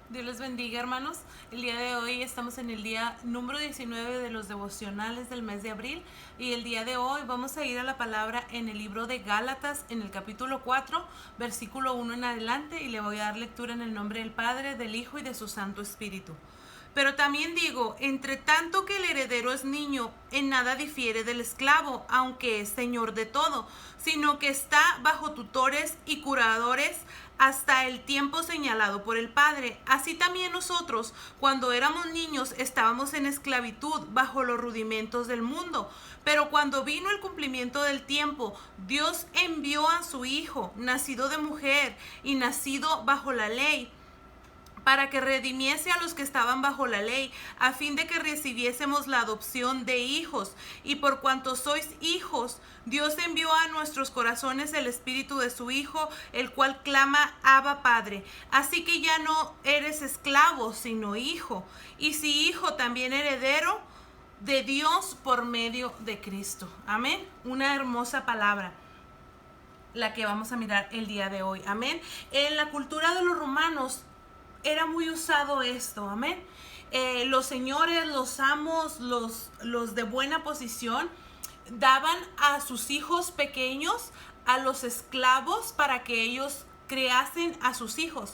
Dios les bendiga, hermanos. El día de hoy estamos en el día número 19 de los devocionales del mes de abril y el día de hoy vamos a ir a la palabra en el libro de Gálatas en el capítulo 4, versículo 1 en adelante, y le voy a dar lectura en el nombre del Padre, del Hijo y de su Santo Espíritu. Pero también digo, entre tanto que el heredero es niño, en nada difiere del esclavo, aunque es señor de todo, sino que está bajo tutores y curadores hasta el tiempo señalado por el Padre. Así también nosotros, cuando éramos niños, estábamos en esclavitud bajo los rudimentos del mundo. Pero cuando vino el cumplimiento del tiempo, Dios envió a su Hijo, nacido de mujer y nacido bajo la ley, para que redimiese a los que estaban bajo la ley, a fin de que recibiésemos la adopción de hijos. Y por cuanto sois hijos, Dios envió a nuestros corazones el espíritu de su Hijo, el cual clama, Abba, Padre. Así que ya no eres esclavo, sino hijo. Y si hijo, también heredero de Dios por medio de Cristo. Amén. Una hermosa palabra la que vamos a mirar el día de hoy. Amén. En la cultura de los romanos era muy usado esto, amén. Los señores, los amos, los de buena posición daban a sus hijos pequeños a los esclavos para que ellos creasen a sus hijos.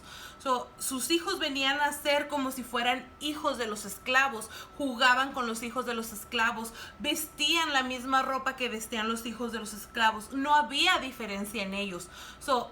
Sus hijos venían a ser como si fueran hijos de los esclavos, jugaban con los hijos de los esclavos, vestían la misma ropa que vestían los hijos de los esclavos, no había diferencia en ellos.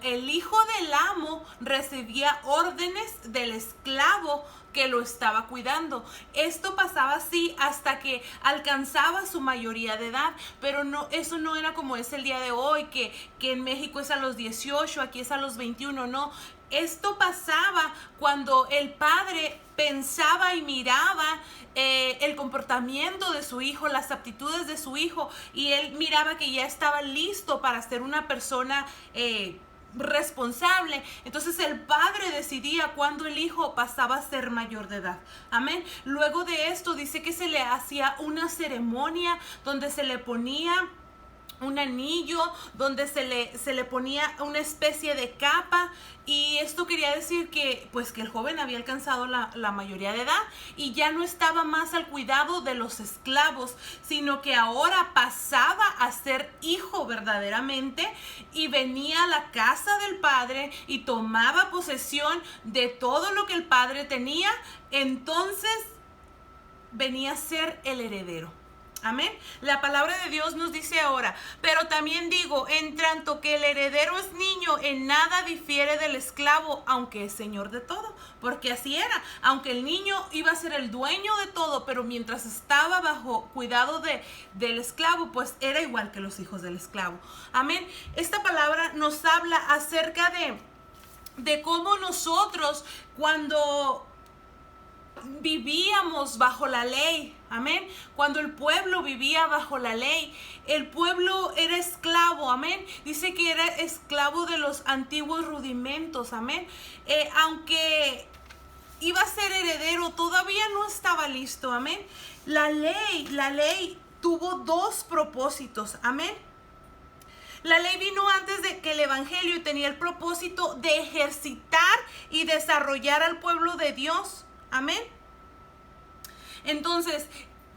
El hijo del amo recibía órdenes del esclavo que lo estaba cuidando. Esto pasaba así hasta que alcanzaba su mayoría de edad, pero no, eso no era como es el día de hoy, que en México es a los 18, aquí es a los 21, no. Esto pasaba cuando el padre pensaba y miraba el comportamiento de su hijo, las aptitudes de su hijo, y él miraba que ya estaba listo para ser una persona responsable. Entonces el padre decidía cuándo el hijo pasaba a ser mayor de edad. Amén. Luego de esto dice que se le hacía una ceremonia donde se le ponía un anillo, donde se le ponía una especie de capa, y esto quería decir que pues que el joven había alcanzado la mayoría de edad y ya no estaba más al cuidado de los esclavos, sino que ahora pasaba a ser hijo verdaderamente y venía a la casa del padre y tomaba posesión de todo lo que el padre tenía. Entonces venía a ser el heredero. Amén. La palabra de Dios nos dice ahora, pero también digo, en tanto que el heredero es niño, en nada difiere del esclavo, aunque es señor de todo. Porque así era, aunque el niño iba a ser el dueño de todo, pero mientras estaba bajo cuidado del esclavo, pues era igual que los hijos del esclavo. Amén. Esta palabra nos habla acerca de cómo nosotros, cuando vivíamos bajo la ley, amén, cuando el pueblo vivía bajo la ley, el pueblo era esclavo, amén, dice que era esclavo de los antiguos rudimentos, amén, aunque iba a ser heredero, todavía no estaba listo, amén. La ley tuvo dos propósitos, amén. La ley vino antes de que el evangelio y tenía el propósito de ejercitar y desarrollar al pueblo de Dios. Amén. Entonces,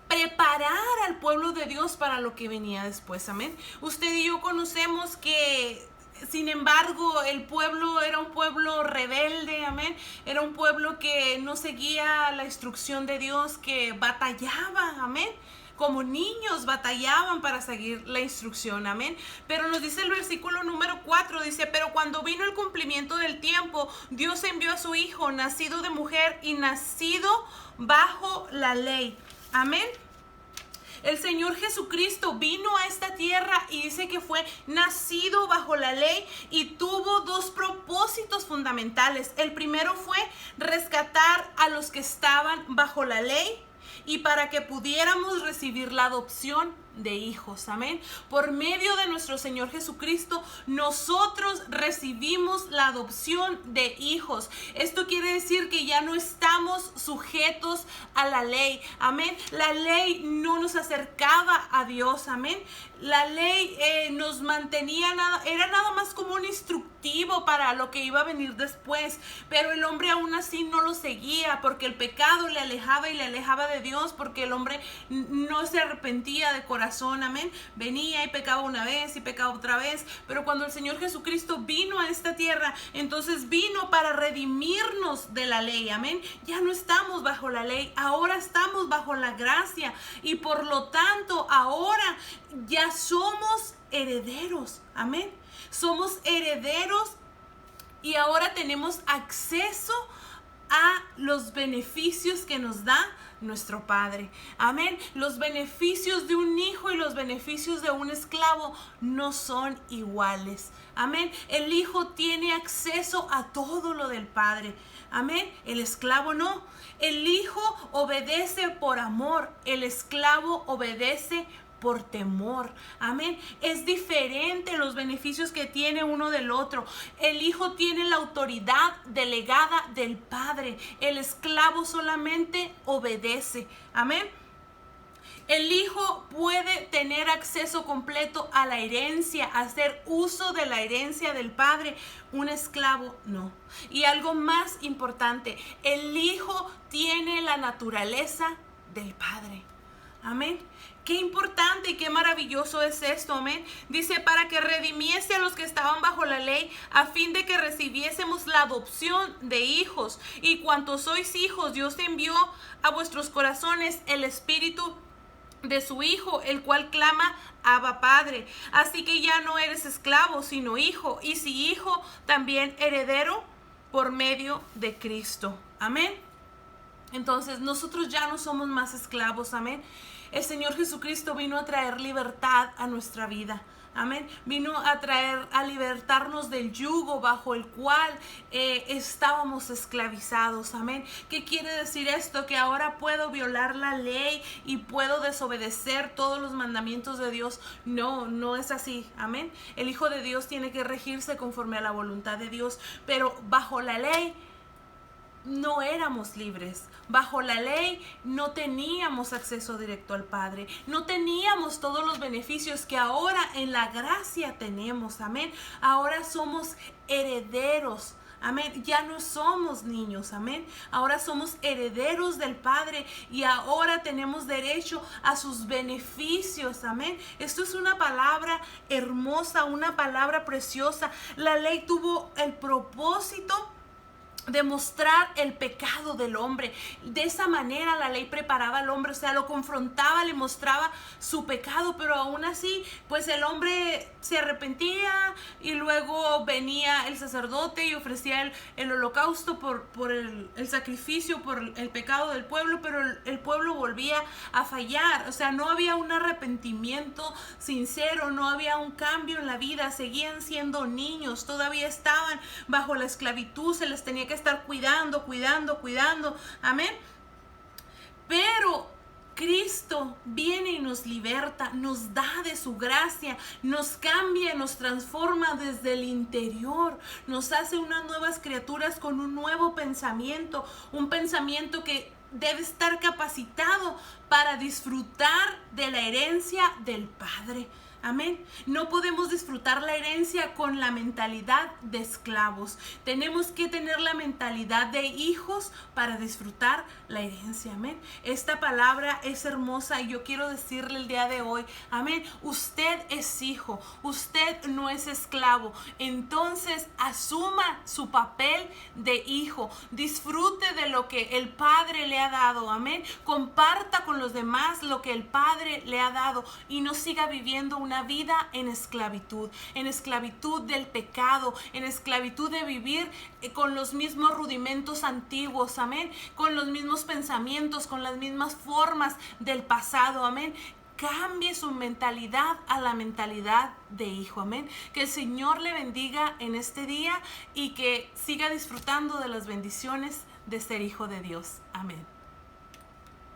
preparar al pueblo de Dios para lo que venía después. Amén. Usted y yo conocemos que, sin embargo, el pueblo era un pueblo rebelde. Amén. Era un pueblo que no seguía la instrucción de Dios, que batallaba. Amén. Como niños batallaban para seguir la instrucción, amén. Pero nos dice el versículo número 4, dice, pero cuando vino el cumplimiento del tiempo, Dios envió a su Hijo, nacido de mujer y nacido bajo la ley, amén. El Señor Jesucristo vino a esta tierra y dice que fue nacido bajo la ley y tuvo dos propósitos fundamentales. El primero fue rescatar a los que estaban bajo la ley, y para que pudiéramos recibir la adopción de hijos, amén. Por medio de nuestro Señor Jesucristo, nosotros recibimos la adopción de hijos. Esto quiere decir que ya no estamos sujetos a la ley, amén. La ley no nos acercaba a Dios, amén. La ley nos mantenía, era nada más como un instructivo para lo que iba a venir después, pero el hombre aún así no lo seguía, porque el pecado le alejaba y le alejaba de Dios, porque el hombre no se arrepentía de corazón, amén. Venía y pecaba una vez y pecaba otra vez, pero cuando el Señor Jesucristo vino a esta tierra, entonces vino para redimirnos de la ley, amén. Ya no estamos bajo la ley, ahora estamos bajo la gracia, y por lo tanto ahora ya somos herederos, amén. Somos herederos y ahora tenemos acceso a los beneficios que nos da nuestro Padre, amén. Los beneficios de un hijo y los beneficios de un esclavo no son iguales, amén. El hijo tiene acceso a todo lo del Padre, amén. El esclavo no. El hijo obedece por amor, el esclavo obedece por temor, amén. Es diferente los beneficios que tiene uno del otro. El hijo tiene la autoridad delegada del Padre, el esclavo solamente obedece, amén. El hijo puede tener acceso completo a la herencia, hacer uso de la herencia del padre. Un esclavo no. Y algo más importante, el hijo tiene la naturaleza del padre. Amén. Qué importante y qué maravilloso es esto, amén. Dice, para que redimiese a los que estaban bajo la ley, a fin de que recibiésemos la adopción de hijos. Y cuantos sois hijos, Dios envió a vuestros corazones el espíritu de su Hijo, el cual clama, Abba Padre. Así que ya no eres esclavo, sino hijo, y si hijo, también heredero por medio de Cristo. Amén. Entonces nosotros ya no somos más esclavos, amén. El Señor Jesucristo vino a traer libertad a nuestra vida, amén. Vino a libertarnos del yugo bajo el cual estábamos esclavizados, amén. ¿Qué quiere decir esto? Que ahora puedo violar la ley y puedo desobedecer todos los mandamientos de Dios. No, no es así, amén. El Hijo de Dios tiene que regirse conforme a la voluntad de Dios, pero bajo la ley no éramos libres. Bajo la ley no teníamos acceso directo al Padre. No teníamos todos los beneficios que ahora en la gracia tenemos. Amén. Ahora somos herederos. Amén. Ya no somos niños. Amén. Ahora somos herederos del Padre y ahora tenemos derecho a sus beneficios. Amén. Esto es una palabra hermosa, una palabra preciosa. La ley tuvo el propósito demostrar el pecado del hombre. De esa manera la ley preparaba al hombre, o sea, lo confrontaba, le mostraba su pecado, pero aún así, pues el hombre se arrepentía y luego venía el sacerdote y ofrecía el holocausto por el sacrificio, por el pecado del pueblo, pero el pueblo volvía a fallar, o sea, no había un arrepentimiento sincero, no había un cambio en la vida, seguían siendo niños, todavía estaban bajo la esclavitud, se les tenía que estar cuidando, amén. Pero Cristo viene y nos liberta, nos da de su gracia, nos cambia, nos transforma desde el interior, nos hace unas nuevas criaturas con un nuevo pensamiento, un pensamiento que debe estar capacitado para disfrutar de la herencia del Padre. Amén. No podemos disfrutar la herencia con la mentalidad de esclavos. Tenemos que tener la mentalidad de hijos para disfrutar la herencia. Amén. Esta palabra es hermosa y yo quiero decirle el día de hoy, amén, usted es hijo, usted no es esclavo. Entonces asuma su papel de hijo. Disfrute de lo que el Padre le ha dado. Amén. Comparta con los demás lo que el Padre le ha dado y no siga viviendo una vida en esclavitud del pecado, en esclavitud de vivir con los mismos rudimentos antiguos, amén, con los mismos pensamientos, con las mismas formas del pasado, amén. Cambie su mentalidad a la mentalidad de hijo, amén. Que el Señor le bendiga en este día y que siga disfrutando de las bendiciones de ser hijo de Dios, amén.